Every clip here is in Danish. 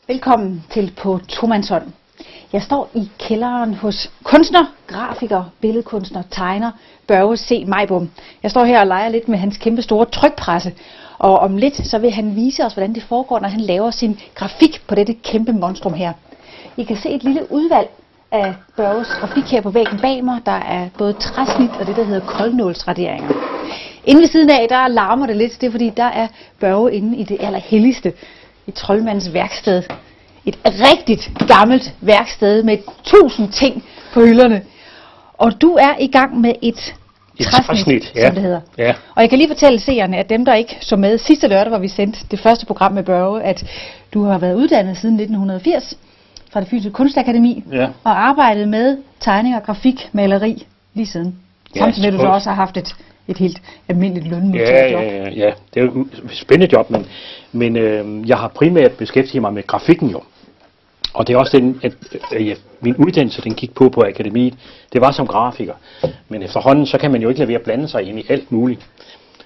Velkommen til På Tomandshånd. Jeg står i kælderen hos kunstner, grafiker, billedkunstner, tegner Børge C. Majbom. Jeg står her og leger lidt med hans kæmpe store trykpresse, og om lidt så vil han vise os, hvordan det foregår, når han laver sin grafik på dette kæmpe monstrum her. I kan se et lille udvalg af Børges grafik her på væggen bag mig. Der er både træsnit og det, der hedder koldnålsraderinger. Inde ved siden af, der larmer det lidt. Det er fordi, der er Børge inde i det allerhelligste, i troldmandens værksted. Et rigtigt gammelt værksted med 1000 ting på hylderne. Og du er i gang med et træsnit, ja, som det hedder. Ja. Og jeg kan lige fortælle seerne, at dem, der ikke så med sidste lørdag, hvor vi sendte det første program med Børge, at du har været uddannet siden 1980 fra det Fysiske Kunstakademi, Ja. og arbejdet med tegning og grafik, maleri lige siden. Samtidig med, at du så også har haft et helt almindeligt lønmodtagerjob. Ja. Det er jo et spændende job, men jeg har primært beskæftiget mig med grafikken jo. Og det er også den, at min uddannelse, den gik på akademiet, det var som grafiker. Men efterhånden, så kan man jo ikke lade være at blande sig ind i alt muligt.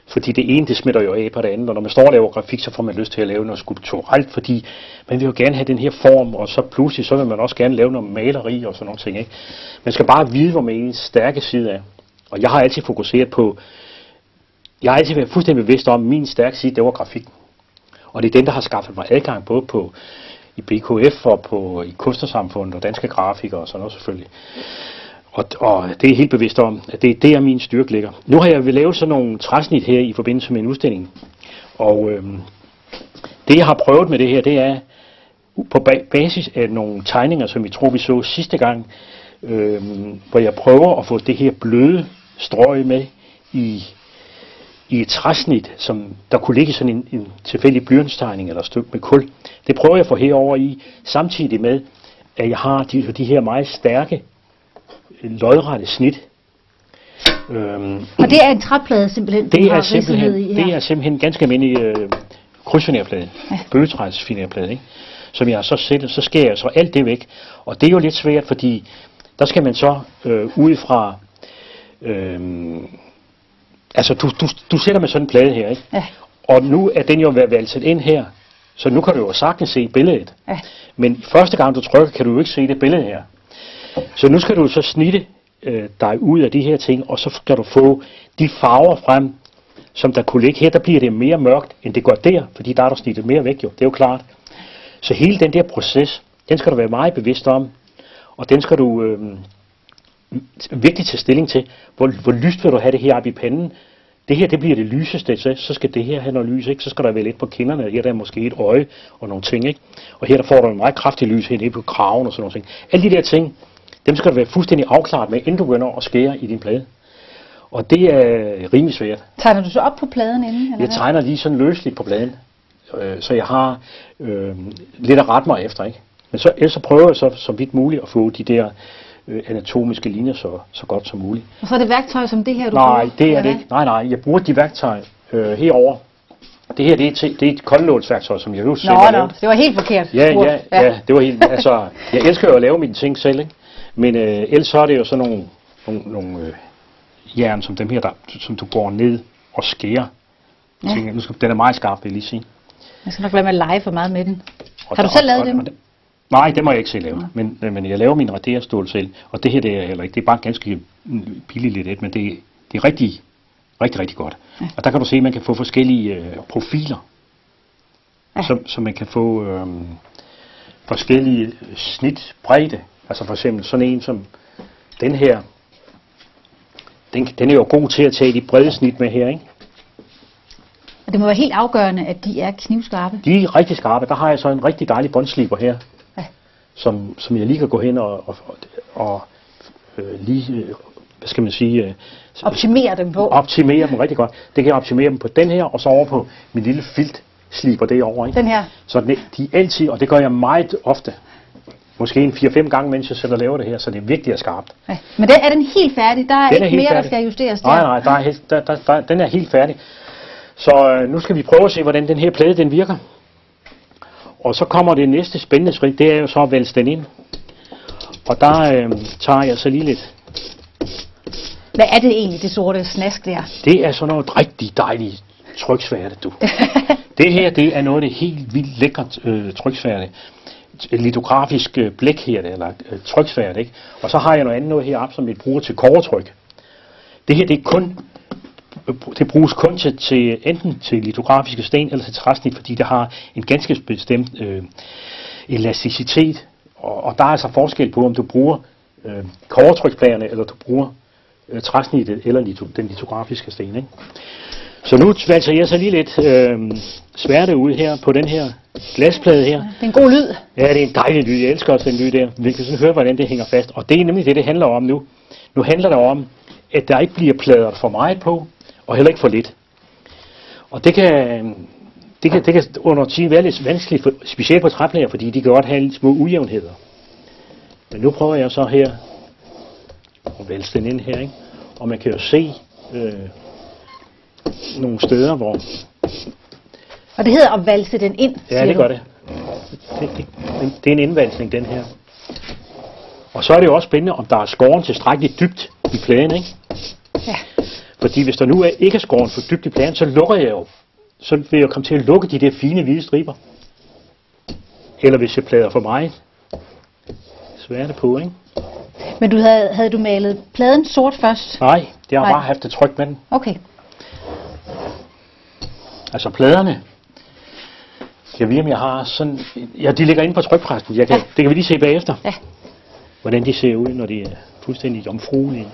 Fordi det ene, det smitter jo af på det andet, og når man står og laver grafik, så får man lyst til at lave noget skulpturelt, fordi man vil jo gerne have den her form, og så pludselig, så vil man også gerne lave noget maleri og sådan nogle ting, ikke? Man skal bare vide, hvor man ens stærke side er. Og jeg har altid fokuseret på, jeg har altid været fuldstændig bevidst om, at min stærke side, det var grafikken. Og det er den, der har skaffet mig adgang både i BKF og i Kunstnersamfundet og Danske Grafikere og sådan noget selvfølgelig. Og det er helt bevidst om, at det er der min styrke ligger. Nu har jeg vil lave sådan nogle træsnit her i forbindelse med en udstilling. Og det jeg har prøvet med det her, det er på basis af nogle tegninger, som vi tror vi så sidste gang, hvor jeg prøver at få det her bløde strøg med i et træsnit, som der kunne ligge sådan en tilfældig blyantstegning eller et stykke med kul. Det prøver jeg at få herover i, samtidig med, at jeg har de her meget stærke, lodrette snit. Og det er en træplade simpelthen? Det er simpelthen ganske almindelig krydsfinerplade, bøgetræsfinerplade, ikke? Som jeg så skærer jeg så alt det væk. Og det er jo lidt svært, fordi der skal man så ud fra altså du sætter med sådan en plade her, ikke? Ja. Og nu er den jo valgt ind her, så nu kan du jo sagtens se billedet. Ja. Men første gang du trykker, kan du jo ikke se det billede her. Så nu skal du så snitte dig ud af de her ting, og så skal du få de farver frem, som der kunne ligge her. Der bliver det mere mørkt, end det går der, fordi der er der snittet mere væk jo, det er jo klart. Så hele den der proces, den skal du være meget bevidst om, og den skal du virkelig tage stilling til, hvor lyst vil du have det her oppe i panden. Det her, det bliver det lyseste, så skal det her have noget lys, ikke? Så skal der være lidt på kinderne, her der er måske et øje og nogle ting, ikke? Og her der får du en meget kraftig lys her på kraven og sådan nogle ting. Alle de der ting, dem skal du være fuldstændig afklaret med, inden du begynder at skære i din plade. Og det er rimelig svært. Tegner du så op på pladen inden? Eller jeg tegner lige sådan løsligt på pladen, så jeg har lidt at rette mig efter, ikke? Men ellers så prøver jeg så vidt muligt at få de der anatomiske linjer så godt som muligt. Og så er det værktøj som det her, du bruger? Nej, det er det ikke. Nej, jeg bruger de værktøj herover. Det her, det er et koldnålsværktøj, som jeg jo selv har lavet. Det var helt forkert. Ja, det var helt, altså, jeg elsker jo at lave mine ting selv, ikke? Men ellers så er det jo sådan nogle jern som dem her, som du går ned og skærer. Ja. Den er meget skarp, vil jeg lige sige. Jeg skal nok lade mig lege for meget med den. Har du selv lavet dem? Nej, det må jeg ikke selv lave, men jeg laver min raderstål selv, og det her det er heller ikke, det er bare ganske billigt lidt, men det er rigtig godt. Ja. Og der kan du se, at man kan få forskellige profiler, ja. Så man kan få forskellige snitbredde, altså for eksempel sådan en som den her, den er jo god til at tage de brede snit med her, ikke? Og det må være helt afgørende, at de er knivskarpe? De er rigtig skarpe, der har jeg så en rigtig dejlig båndsliber her. Som jeg lige kan gå hen og lige, hvad skal man sige... optimere dem på. Optimere dem rigtig godt. Det kan jeg optimere dem på den her, og så over på min lille filtsliber derovre, ikke? Den her? Så de altid, og det gør jeg meget ofte. Måske en 4-5 gange, mens jeg selv laver det her, så det er virkelig skarpt. Ja. Men er den helt færdig? Der er ikke mere, der skal justeres der? Nej, den er helt færdig. Så nu skal vi prøve at se, hvordan den her plade den virker. Og så kommer det næste spændende skridt, det er jo så at vælge den ind. Og der tager jeg så lige lidt. Hvad er det egentlig, det sorte snask der? Det er sådan noget rigtig dejligt tryksværte, du. Det her, det er noget af det helt vildt lækkert tryksværte. Litografisk blæk her, eller tryksværte, ikke? Og så har jeg noget andet noget heroppe, som jeg bruger til kobbertryk. Det her, det bruges kun til enten til litografiske sten eller til træsnit, fordi det har en ganske bestemt elasticitet. Og der er altså forskel på, om du bruger kobbertrykplagerne, eller du bruger træsnittet eller den litografiske sten, ikke? Så nu valgte jeg så lige lidt sværte ud her på den her glasplade her. Det er en god lyd. Ja, det er en dejlig lyd. Jeg elsker også den lyd der. Vi kan sådan høre, hvordan det hænger fast. Og det er nemlig det handler om nu. Nu handler det om, at der ikke bliver pladret for meget på, og heller ikke for lidt. Og det kan under tid være lidt vanskeligt, specielt på træplader, fordi de kan godt have lidt små ujævnheder. Men nu prøver jeg så her at vælge den ind her, ikke? Og man kan jo se nogle steder, hvor... Og det hedder at valse den ind, ja, det gør det. Det er en indvalsning, den her. Og så er det jo også spændende, om der er skåren tilstrækkeligt dybt i pladen, ikke? Ja. Fordi hvis der nu ikke er skåren for dybt i pladen, så lukker jeg jo. Så vil jeg komme til at lukke de der fine hvide striber. Eller hvis jeg plader for meget. Sværte på, ikke? Men havde du malet pladen sort først? Nej, det har bare haft et tryk med den. Okay. Altså pladerne. Jeg ved, om jeg har sådan... Ja, de ligger inde på trykpressen. Det kan vi lige se bagefter. Ja. Hvordan de ser ud, når de er fuldstændig jomfruelige.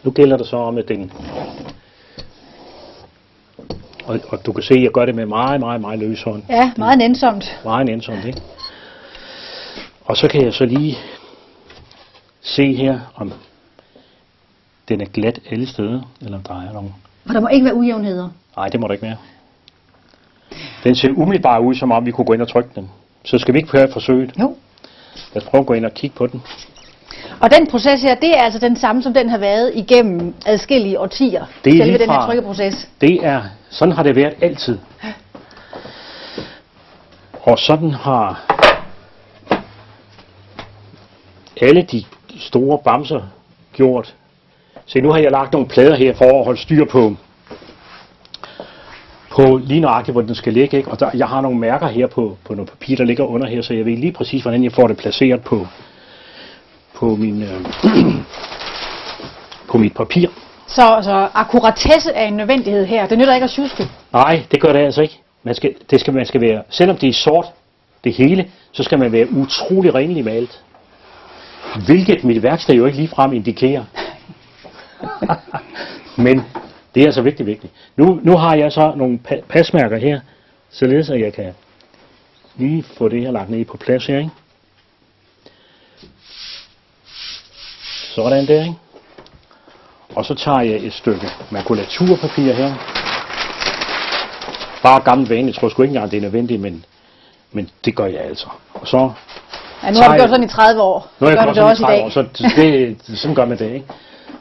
Nu gælder det så om, at den... Og du kan se, at jeg gør det med meget, meget, meget løs hånd. Ja, meget nænsomt. Meget nænsomt, ikke? Og så kan jeg så lige se her, om den er glat alle steder, eller om der er nogen. Og der må ikke være ujævnheder. Nej, det må der ikke være. Den ser umiddelbart ud, som om vi kunne gå ind og trykke den. Så skal vi ikke prøve at forsøge. Jo. Lad os prøve at gå ind og kigge på den. Og den proces her, det er altså den samme, som den har været igennem adskillige årtier. Det er selve den her fra, trykkeproces. Sådan har det været altid. Og sådan har alle de store bamser gjort. Se, nu har jeg lagt nogle plader her for at holde styr på lige nøjagtigt, hvor den skal ligge, ikke? Og jeg har nogle mærker her på noget papir, der ligger under her, så jeg ved lige præcis, hvordan jeg får det placeret på mit papir. Så akkuratesse er en nødvendighed her. Det nytter ikke at sjuske. Nej, det gør det altså ikke. Man skal være, selvom det er sort, det hele, så skal man være utrolig renlig malet. Hvilket mit værksted jo ikke ligefrem indikerer. Men det er altså vigtigt. Nu har jeg så nogle pasmærker her, således at jeg kan lige få det her lagt ned på plads her, ikke? Sådan der, ikke? Og så tager jeg et stykke makulaturpapir her. Bare gammel vane, jeg tror sgu ikke engang det er nødvendigt, men det gør jeg altså. Og så ja, nu har du gjort sådan i 30 år. Nu har jeg gjort sådan i 30 år, så sådan gør man det, ikke?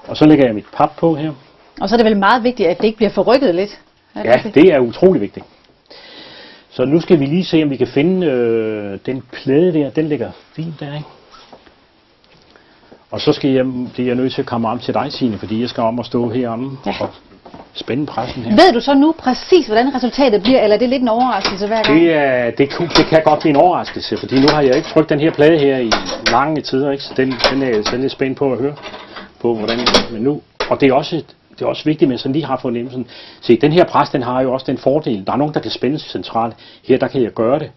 Og så lægger jeg mit pap på her. Og så er det vel meget vigtigt, at det ikke bliver forrykket lidt. Ja, det er utrolig vigtigt. Så nu skal vi lige se, om vi kan finde den plade der. Den ligger fint der, ikke? Og så bliver jeg nødt til at komme om til dig, Signe, fordi jeg skal om at stå heromme og spænde pressen her. Ved du så nu præcis, hvordan resultatet bliver, eller er det lidt en overraskelse hver gang? Det kan godt blive en overraskelse, fordi nu har jeg ikke trykt den her plade her i lange tider, ikke? Så den er jeg selv lidt spændt på at høre på, hvordan. Men nu, og det er også vigtigt, men sådan lige har fornemmelsen. Se, den her pres, den har jo også den fordel. Der er nogen, der kan spænde centralt. Her, der kan jeg gøre det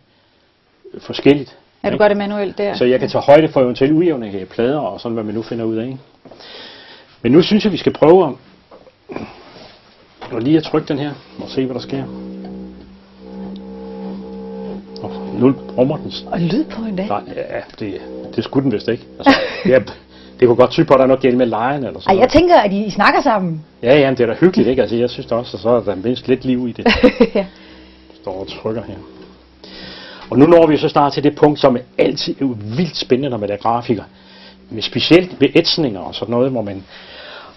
forskelligt. Ja, du gør det manuelt der. Så jeg kan tage højde for eventuelle ujævne i plader og sådan, hvad man nu finder ud af. Ikke? Men nu synes jeg, vi skal prøve at lige at trykke den her og se, hvad der sker. Og nu brummer den. Og lyd på en dag. Nej, ja, det skulle den vist ikke. Altså, det kunne godt tyde på, at der er noget galt med lejren eller sådan. Ej, jeg tænker, at I snakker sammen. Ja, det er da hyggeligt, ikke? Altså, jeg synes da også, at så er der mindst lidt liv i det. Ja. Står og trykker her. Og nu når vi så snart til det punkt, som er altid vildt spændende, når man er grafiker. Men specielt ved ætsninger og sådan noget, hvor man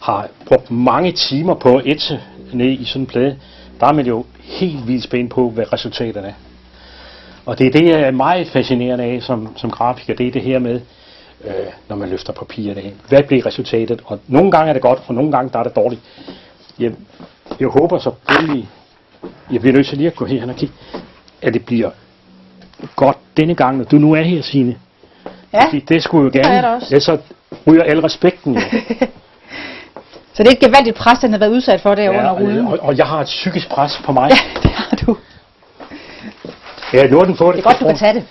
har brugt mange timer på at ætse ned i sådan en plade, der er man jo helt vildt spændt på, hvad resultaterne er. Og det er det, jeg er meget fascinerende af som grafiker, det er det her med, når man løfter papirerne af. Hvad bliver resultatet? Og nogle gange er det godt, og nogle gange der er det dårligt. Jeg håber så selvfølgelig, jeg bliver nødt til lige at gå her og kigge, at det bliver godt denne gang, når du nu er her, Signe. Ja, det skulle jo gerne. Ellers så ryger al respekten jo. Så det er et gevaldigt pres, den har været udsat for der under rullen. Og jeg har et psykisk pres på mig. Ja, det har du. Ja, nu har den fået det er godt, du kan tage det.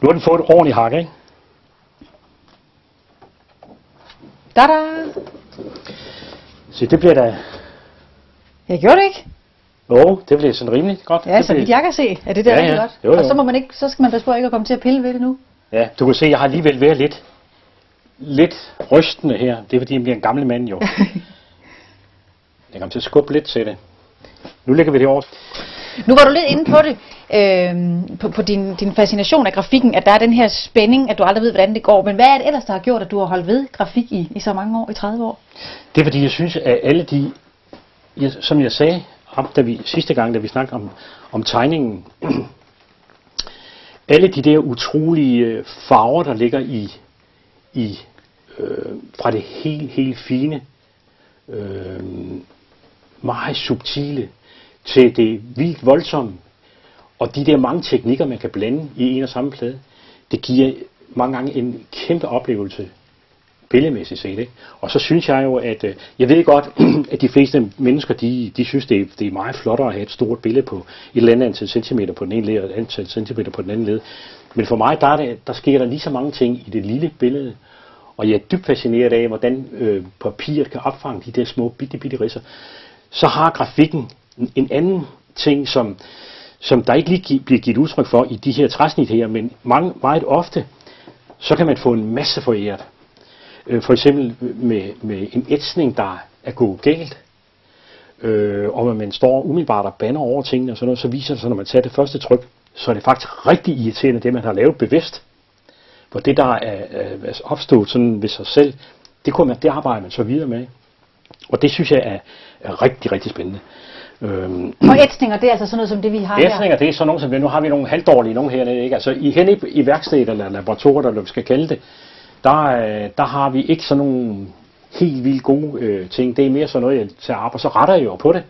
Nu har den fået et ordentligt hak, ikke? Da-da! Så det bliver da... Jeg gjorde det ikke. Jo, det bliver sådan rimeligt godt. Ja, så vidt jeg kan se, er det der rigtig godt. Jo. Og så skal man passe på ikke at komme til at pille ved det nu. Ja, du kan se, at jeg har alligevel været lidt rystende her. Det er fordi, jeg bliver en gammel mand jo. Jeg kommer til at skubbe lidt til det. Nu lægger vi det over. Nu var du lidt inde på det, på din fascination af grafikken, at der er den her spænding, at du aldrig ved, hvordan det går. Men hvad er det ellers, der har gjort, at du har holdt ved grafik i så mange år, i 30 år? Det er fordi, jeg synes, at alle de, som jeg sagde sidste gang, da vi snakkede om tegningen, alle de der utrolige farver, der ligger fra det helt fine, meget subtile, til det vildt voldsomme, og de der mange teknikker, man kan blande i en og samme plade, det giver mange gange en kæmpe oplevelse, billedmæssigt set, ikke? Og så synes jeg jo, at jeg ved godt, at de fleste mennesker, de synes, det er meget flottere at have et stort billede på et eller andet antal centimeter på den ene led, og et antal centimeter på den anden led. Men for mig, der sker der lige så mange ting i det lille billede, og jeg er dybt fascineret af, hvordan papiret kan opfange de der små bitte ridser. Så har grafikken en anden ting, som der ikke lige bliver givet udtryk for i de her træsnit her, men meget ofte, så kan man få en masse foræret. For eksempel med en ætsning, der er gået galt, og når man står umiddelbart og bander over tingene, og sådan noget, så viser det sig, når man tager det første tryk, så er det faktisk rigtig irriterende, det man har lavet bevidst. For det, der er opstået sådan ved sig selv, det arbejder man så videre med. Og det synes jeg er rigtig, rigtig spændende. Og ætsninger, det er altså sådan noget som det, vi har her? Ætsninger, det er sådan nogle som nu har vi nogle halvdårlige nogle hernede, ikke? Altså henne i værkstedet eller laboratoriet, eller hvad vi skal kalde det, der har vi ikke sådan nogle helt vildt gode ting. Det er mere sådan noget, jeg tager op, og så retter jeg jo på det.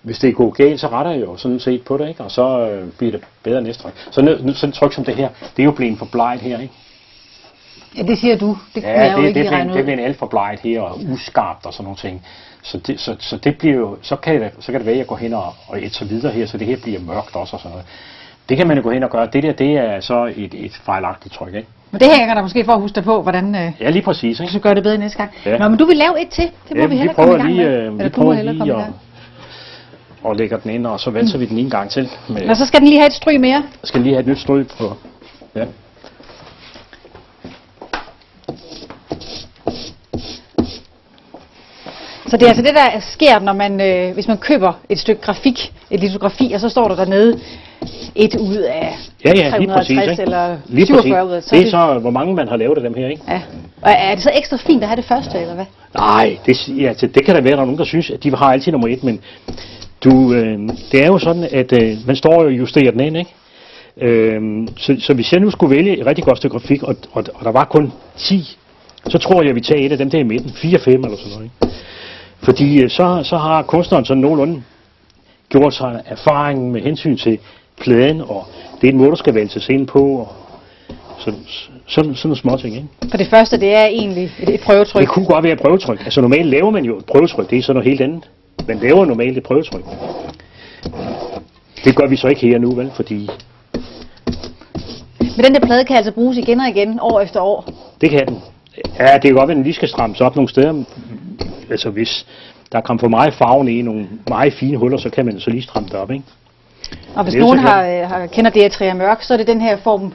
Hvis det går galt, så retter jeg jo sådan set på det, ikke? Og så bliver det bedre næste tryk. Sådan et tryk som det her, det er jo blevet forbleget her, ikke? Ja, det siger du. Det kan ja, jeg jo ikke lige regne ud. Det bliver alt forbleget her, og uskarpt og sådan nogle ting. Så det bliver jo, så kan det være, at jeg går hen og ætser videre her, så det her bliver mørkt også og sådan noget. Det kan man jo gå hen og gøre. Det er så et fejlagtigt tryk, ikke? Men det hænger der måske for at huske dig på, hvordan ja, lige præcis, ikke? Så gør det bedre næste gang. Ja. Nå, men du vil lave et til. Det må vi hellere komme i gang med. Vi prøver lige og lægger den ind, og så valser vi den en gang til. Og så skal den lige have et stryg mere. Skal den lige have et nyt stryg på. Ja. Så det er altså det, der sker, når man, hvis man køber et stykke grafik, et litografi, og så står der dernede et ud af 360 eller 47 ud af. Det er så, hvor mange man har lavet af dem her, ikke? Ja. Og er det så ekstra fint at have det første, eller hvad? Nej, det kan da være, der er nogen, der synes, at de har altid nummer 1, men det er jo sådan, at man står og justerer den ind, ikke? Så hvis jeg nu skulle vælge et rigtig godt stykke grafik, og der var kun 10, så tror jeg, vi tager et af dem der i midten, 4-5 eller sådan noget, ikke? Fordi så har kunstneren sådan nogenlunde gjort sig erfaringen med hensyn til pladen, og det er en måde, der skal valses ind på, og sådan nogle små ting, ikke? For det første, det er egentlig et prøvetryk. Det kunne godt være et prøvetryk. Altså normalt laver man jo et prøvetryk, det er sådan noget helt andet. Man laver normalt et prøvetryk. Det gør vi så ikke her nu, vel, fordi... Men den der plade kan altså bruges igen og igen, år efter år? Det kan den. Ja, det kan godt være, at den lige skal strammes op nogle steder. Altså hvis der kommer for meget farven i nogle meget fine huller, så kan man så lige stramme det op, ikke? Og hvis nogen kender Eritrea Mørk, så er det den her form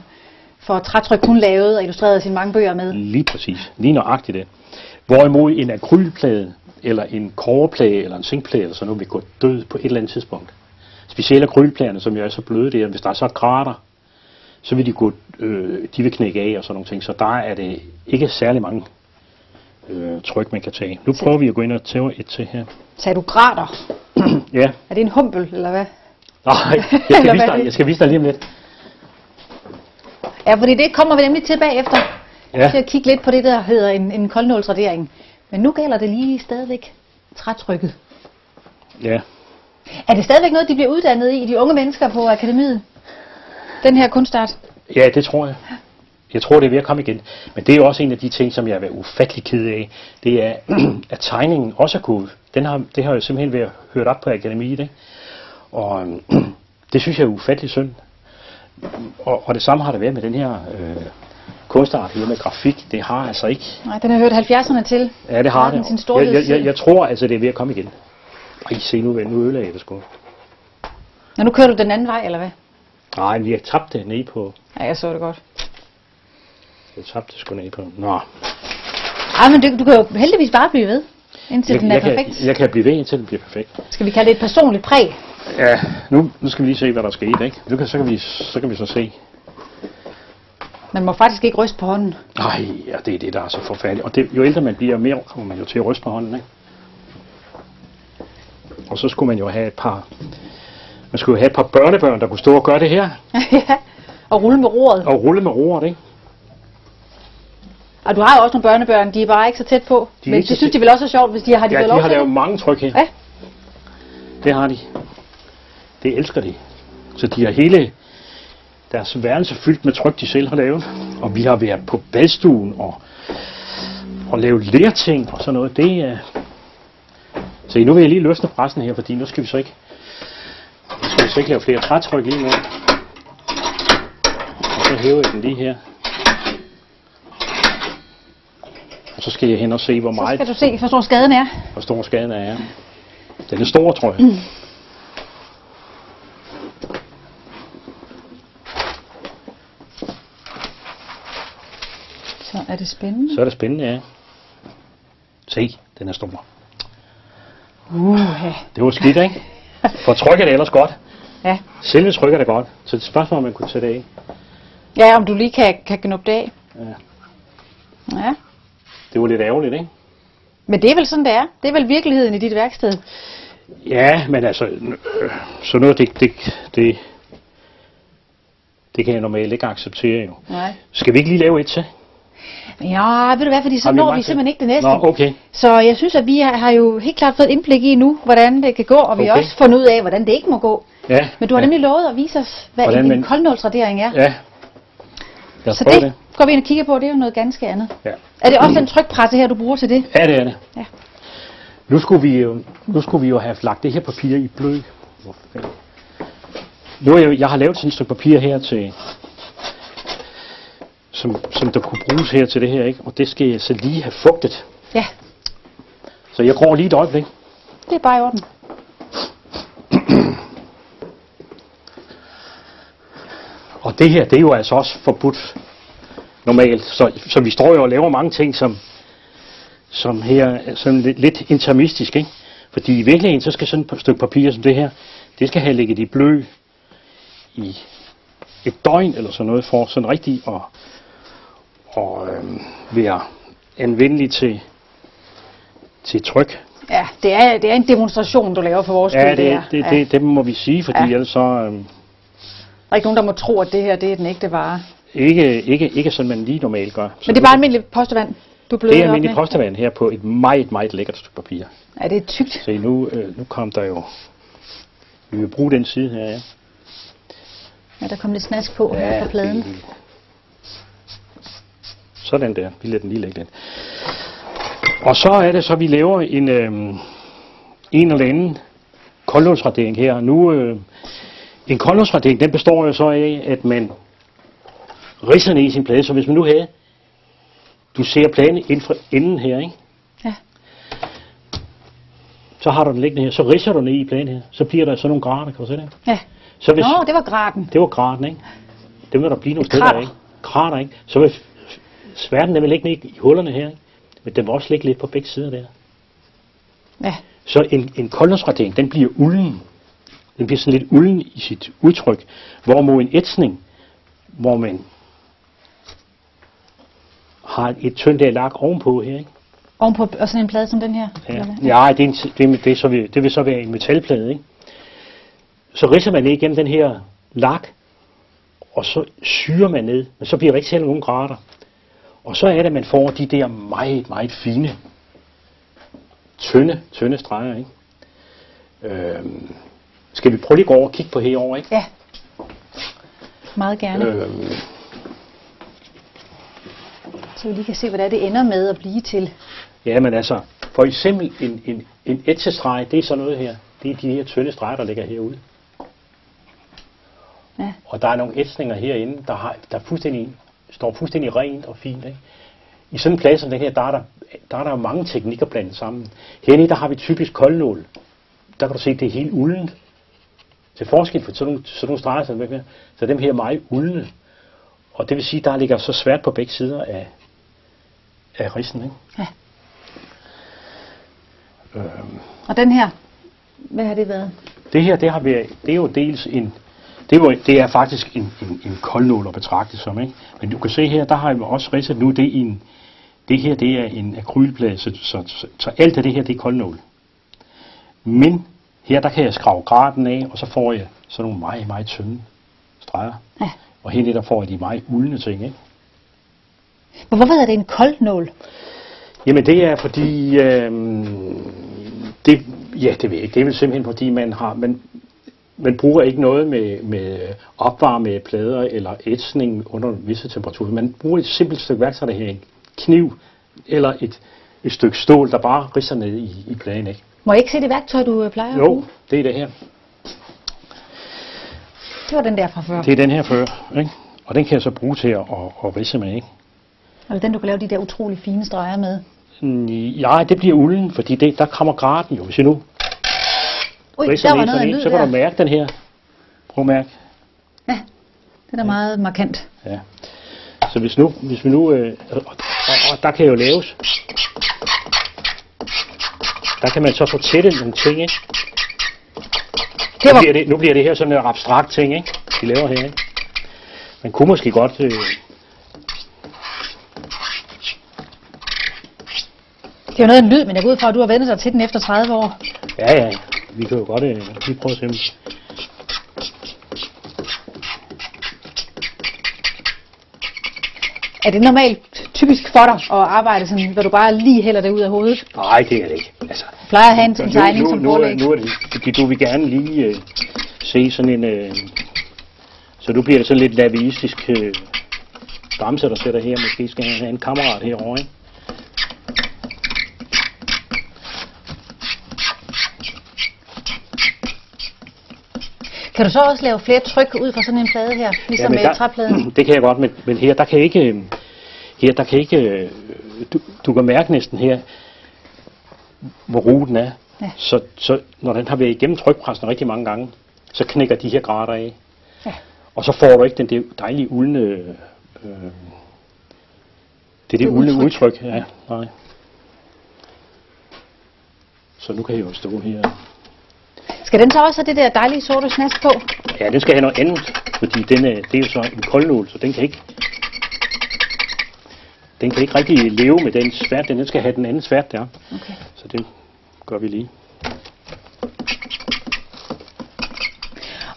for trætryk, hun lavede og illustrerede sine mange bøger med. Lige præcis. Lige nøjagtigt det. Hvorimod en akrylplade, eller en kobberplade, eller en zinkplade, eller sådan noget, vil gå død på et eller andet tidspunkt. Specielt akrylpladerne, som jo er så bløde der, hvis der er så grader, så vil de vil knække af og sådan nogle ting. Så der er det ikke særlig mange tryk, man kan tage. Nu prøver vi at gå ind og tage et til her. Sagde du grader? Ja. Er det en humpel, eller hvad? Nej, jeg skal vise dig lige om lidt. Ja, fordi det kommer vi nemlig til bagefter. Ja. til at kigge lidt på det, der hedder en koldnålsradering. Men nu gælder det lige stadigvæk trætrykket. Ja. Er det stadigvæk noget, de bliver uddannet i, de unge mennesker på akademiet? Den her kunstart? Ja, det tror jeg. Jeg tror, det er ved at komme igen. Men det er jo også en af de ting, som jeg er været ufattelig ked af. Det er, at tegningen også er gået. Det har jo simpelthen været hørt op på akademiet, ikke? Og det synes jeg er ufattelig synd. Og det samme har det været med den her kunstart her med grafik. Det har altså ikke. Nej, den har hørt 70'erne til. Ja, det har det. Sin jeg tror altså, det er ved at komme igen. Ej, se nu ødelagde jeg det sgu. Nå, nu kører du den anden vej, eller hvad? Nej, vi har tabt det ned på. Ja, jeg så det godt. Jeg tabte det sgu ned på. Nå. Ej, men du kan jo heldigvis bare blive ved, indtil den er perfekt. Jeg kan blive ved, indtil den bliver perfekt. Skal vi kalde det et personligt præg? Ja, nu skal vi lige se, hvad der skete, ikke? Så kan vi så se. Man må faktisk ikke ryste på hånden. Nej, ja, det er det, der er så forfærdeligt. Og jo ældre man bliver, mere kommer man jo til at ryste på hånden, ikke? Og så skulle man jo have et par børnebørn, der kunne stå og gøre det her. Ja, og rulle med roret. Og rulle med roret, ikke? Og du har jo også nogle børnebørn, de er bare ikke så tæt på. Men det synes de vel også er sjovt, hvis de har fået lov til. Ja, de har lavet mange tryk her. Ja. Det har de. Det elsker de. Så de har hele deres værelse fyldt med tryk, de selv har lavet. Og vi har været på badstuen og lavet lerting og sådan noget. Det er... Så nu vil jeg lige løsne pressen her, fordi nu skal vi så ikke lave flere trætryk lige nu. Og så hæver jeg den lige her. Og så skal jeg hen og se, hvor meget... Så skal du se, hvor stor skaden er. Hvor stor skaden er, ja. Den er stor, tror jeg. Så er det spændende. Så er det spændende, ja. Se, den er stor. Det var skidt, ikke? For tryk er det ellers godt. Ja. Selve tryk er det godt. Så det er spørgsmål, om man kunne tage det af. Ja, om du lige kan knuppe det af. Ja. Ja. Det var lidt ærgerligt, ikke? Men det er vel sådan, det er. Det er vel virkeligheden i dit værksted. Ja, men altså, så noget, det kan jeg normalt ikke acceptere jo. Nej. Skal vi ikke lige lave et til? Ja, ved du hvad, fordi så når vi simpelthen ikke det næste. Nå, okay. Så jeg synes, at vi har jo helt klart fået et indblik i nu, hvordan det kan gå, og vi har også fundet ud af, hvordan det ikke må gå. Ja. Men du har nemlig lovet at vise os, hvad en koldnålsradering er. Ja. Så det går vi ind og kigger på, det er jo noget ganske andet. Ja. Er det også den trykpresse her, du bruger til det? Ja, det er det. Ja. Nu skulle vi jo have lagt det her papir i blød. Jeg har lavet sådan et stykke papir her til, som der kunne bruges her til det her, ikke? Og det skal jeg så lige have fugtet. Ja. Så jeg går lige et øjeblik. Det er bare i orden. Og det her, det er jo altså også forbudt normalt. Så vi står jo og laver mange ting, som her, sådan lidt intermistisk, ikke? Fordi i virkeligheden, så skal sådan et stykke papir som det her, det skal have ligget i blø i et døgn eller sådan noget, for sådan rigtigt at være anvendelig til tryk. Ja, det er en demonstration, du laver for vores skyld. Ja, det må vi sige, fordi ellers så... der er ikke nogen, der må tro, at det her det er den ægte vare. Ikke sådan, man lige normalt gør. Men det er bare almindelig postevand, du bløder op med? Det er almindelig postevand her på et meget, meget lækkert stykke papir. Ja, det er tykt. Se, nu kom der jo... Vi vil bruge den side her, ja. Ja, der kom lidt snask på her på pladen. Sådan der. Vi lader den lige lægge den. Og så er det så, vi laver en eller anden koldnålsradering her. Nu, en koldnålsradering, den består jo så af, at man ridser ned i sin plade. Så hvis man nu havde, du ser pladen ind fra enden her, ikke? Ja. Så har du den liggende her, så ridser du ned i pladen her. Så bliver der sådan nogle grader, kan du se det? Ja. Så hvis, det var graden. Det var graden, ikke? Det vil der blive nogle steder, ikke? Krater, ikke? Så vil sværten, den vil ligge ned i hullerne her, ikke? Men den vil også ligge lidt på begge sider der. Ja. Så en koldnålsradering, den bliver ulden. Den bliver sådan lidt ulden i sit udtryk. Hvorimod en ætsning, hvor man har et tyndt af lak ovenpå her, ikke? Ovenpå og sådan en plade som den her? Ja, det vil så være en metalplade, ikke? Så ridser man ned igennem den her lak, og så syrer man ned, men så bliver der ikke selv nogen grader. Og så er det, at man får de der meget, meget fine, tynde streger, ikke? Skal vi prøve lige at gå over og kigge på herovre, ikke? Ja. Meget gerne. Så vi lige kan se, hvad det ender med at blive til. Ja, men altså, for eksempel en etsestreg, det er sådan noget her. Det er de her tynde streger, der ligger herude. Ja. Og der er nogle etsninger herinde, der står fuldstændig rent og fint, ikke? I sådan en plade som det her, der er der mange teknikker blandet sammen. Herinde, der har vi typisk koldnål. Der kan du se, at det er helt uldent. Til forskel for sådan nogle streger, så dem her er meget uldne. Og det vil sige, der ligger så svært på begge sider af ridsen, ikke? Ja. Og den her, hvad har det været? Det her, det er jo dels det er faktisk en koldnål at betragte som, ikke? Men du kan se her, der har jeg også ridset nu, det her, det er en akrylplade, så alt af det her, det er koldnål. Men her, der kan jeg skrave graden af, og så får jeg sådan nogle meget, meget tynde streger. Ja. Og her der får jeg de meget uldne ting, ikke? Men hvorfor er det en koldnål? Jamen det er fordi, det ved jeg ikke. Det er vel simpelthen fordi, man bruger ikke noget med opvarme plader eller ætsning under visse temperaturer. Man bruger et simpelt stykke værktøj, der her, en kniv eller et stykke stål, der bare ridser ned i pladen, ikke? Må jeg ikke se det værktøj, du plejer at bruge? Jo, det er det her. Det var den der fra før. Det er den her før, ikke? Og den kan jeg så bruge til at ridse med, ikke? Og den, du kan lave de der utrolig fine streger med? Ja, det bliver ulden, fordi der kommer graden jo. Hvis jeg nu ridser der var noget lyd så kan du mærke den her. Prøv at mærke. Ja, det er da meget markant. Ja. Så hvis vi nu og der kan jo laves. Der kan man så fortætte nogle ting, ikke? Nu bliver det her sådan en abstrakt ting, ikke? Vi laver her, ikke? Man kunne måske godt... Det er jo noget af en lyd, men jeg går ud fra, at du har vendt dig til den efter 30 år. Ja. Vi kan jo godt lige prøve at se. Er det normalt typisk for dig at arbejde sådan, hvor du bare lige hælder det ud af hovedet? Nej, det er det ikke. Altså, du plejer at have en tegning som forlæg. Nu er det, fordi du vil gerne lige se sådan en... så nu bliver det sådan lidt lavistisk bamse, der sætter her. Måske skal jeg have en kammerat herovre, ikke? Kan du så også lave flere tryk ud fra sådan en plade her, ligesom med træpladen? Det kan jeg godt, men her der kan ikke, du kan mærke næsten her, hvor ruten er. Ja. Så når den har været igennem trykpressen rigtig mange gange, så knækker de her grader af. Ja. Og så får du ikke den der dejlige uldne, det uldne udtryk. Ja, nej. Så nu kan jeg jo stå her. Skal den så også have det der dejlige sorte snask på? Ja, den skal have noget andet, fordi det er jo så en koldnål, så den kan ikke rigtig leve med den svært. Den skal have den anden svært der. Okay. Så det gør vi lige.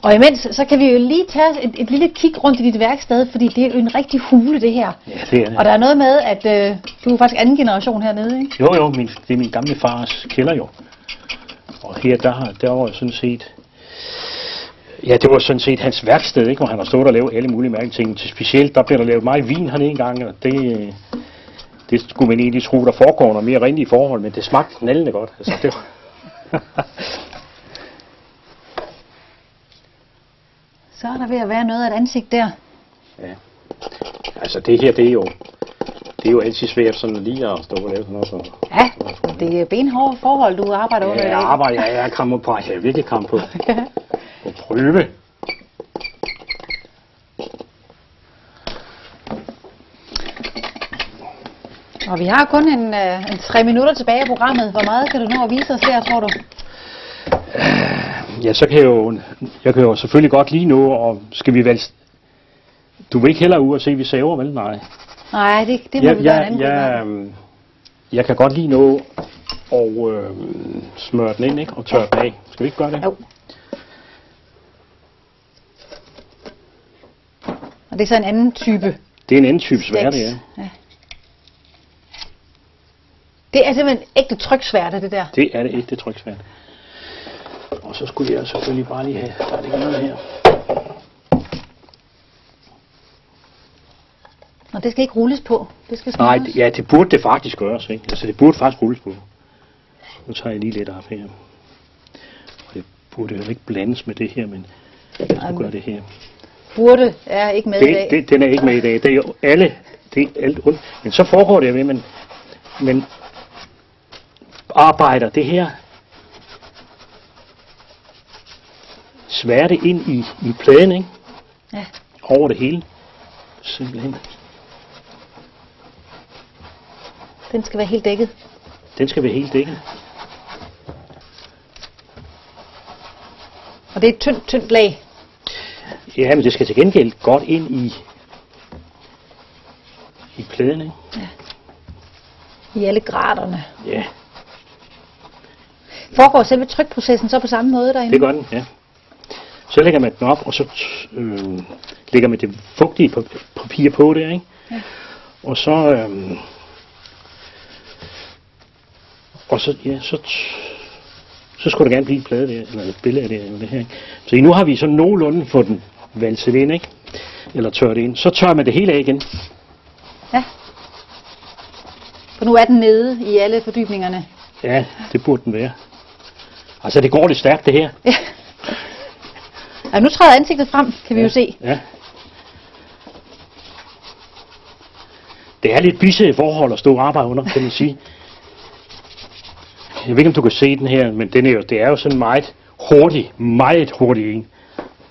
Og imens, så kan vi jo lige tage et lille kig rundt i dit værksted, fordi det er jo en rigtig hule, det her. Ja, det er det. Og der er noget med, at du er faktisk anden generation hernede, ikke? Jo, det er min gamle fars kælder jo. Og her, der var sådan set... Ja, det var sådan set hans værksted, ikke? Hvor han har stået og lavet alle mulige mærkelige ting. Til specielt, der blev der lavet meget vin hernede en gang, og det skulle man egentlig tro, der foregår noget mere rent i forhold, men det smagte knaldende godt. Altså, det var Så er der ved at være noget af et ansigt der. Ja. Altså det her, det er jo altid svært sådan lige at stå og lave sådan noget. Så. Ja, det er benhårde forhold, du arbejder under i dag. Jeg er kommet på, jeg er virkelig kommet på. På prøve. Og vi har kun en 3 minutter tilbage af programmet. Hvor meget kan du nå at vise os der, tror du? Ja, så kan jeg kan jo selvfølgelig godt lige nå, og skal vi vel... Du vil ikke hellere ud og se, vi saver, vel? Nej, det må vi gøre en anden jeg kan godt lige nå og smøre den ind, ikke? Og tørre den af. Skal vi ikke gøre det? Jo. Og det er så en anden type? Det er en anden type sværte, ja. Det er simpelthen ægte tryksværte, det der. Det er det ægte tryksværte. Og så skulle jeg selvfølgelig bare lige have, der ligger noget her. Og det skal ikke rulles på. Det skal Nej, smøres. ja, det burde det faktisk gøres, ikke? Altså, det burde faktisk rulles på. Nu tager jeg lige lidt af her. Og det burde jo ikke blandes med det her, men jeg skal gøre det her. Burde er ikke med i dag. Den er ikke med i dag. Det er jo alle, det er alt ondt. Men så foregår det ved, men arbejder det her sværte ind i pladen, ikke? Ja. Over det hele. Simpelthen. Den skal være helt dækket. Den skal være helt dækket. Og det er et tyndt lag. Ja, men det skal til gengæld godt ind i pladen, ikke? Ja. I alle graderne. Ja, Foregår selve trykprocessen så på samme måde derinde? det gør den, ja. Så lægger man den op, og så lægger man det fugtige papir på der, ikke? Ja. Og så, så skulle der gerne blive et plade der, eller et billede af det, eller det her, ikke? Så nu har vi så nogenlunde fået den valset ind, ikke? Eller tørret ind. Så tørrer man det hele af igen. Ja. For nu er den nede i alle fordybningerne. Ja, det burde den være. Altså, det går lidt stærkt, det her. Ja. Ja, nu træder ansigtet frem, kan vi jo se. Ja. Det er lidt bisse forhold at stå og arbejde under, kan man sige. Jeg ved ikke, om du kan se den her, men det er jo sådan meget hurtig en.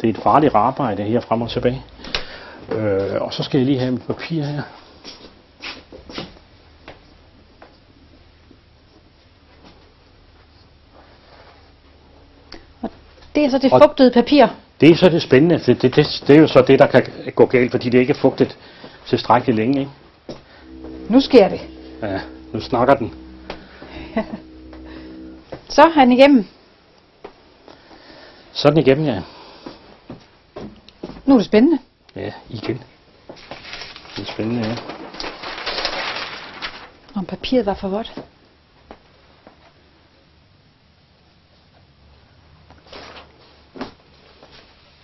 Det er et farligt arbejde her frem og tilbage. Og så skal jeg lige have mit papir her. Og det er så det fugtede papir. Det er så det spændende. Det er jo så det, der kan gå galt, fordi det ikke er fugtet tilstrækkeligt længe, ikke? Nu sker det. Ja, nu snakker den. Så er han igennem. Sådan igennem, ja. Nu er det spændende. Ja, igen. Det er spændende, ja. Om papiret var for vådt.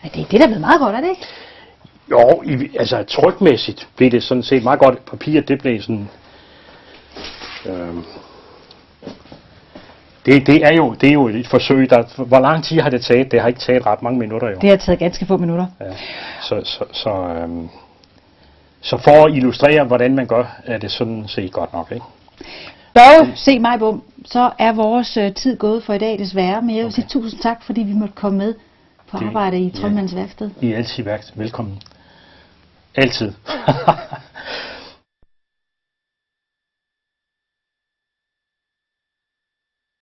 Ja, det er det, der er blevet meget godt, er det ikke? Jo, altså trykmæssigt blev det sådan set meget godt. Papir, det blev sådan... Det er jo et forsøg. Hvor lang tid har det taget? Det har ikke taget ret mange minutter, jo. Det har taget ganske få minutter. Ja. Så for at illustrere, hvordan man gør, er det sådan set godt nok, ikke? Børge, se mig bum, så er vores tid gået for i dag desværre, men jeg vil sige tusind tak, fordi vi måtte komme med på arbejde i Trøjmands værksted. I er altid velkommen. Altid.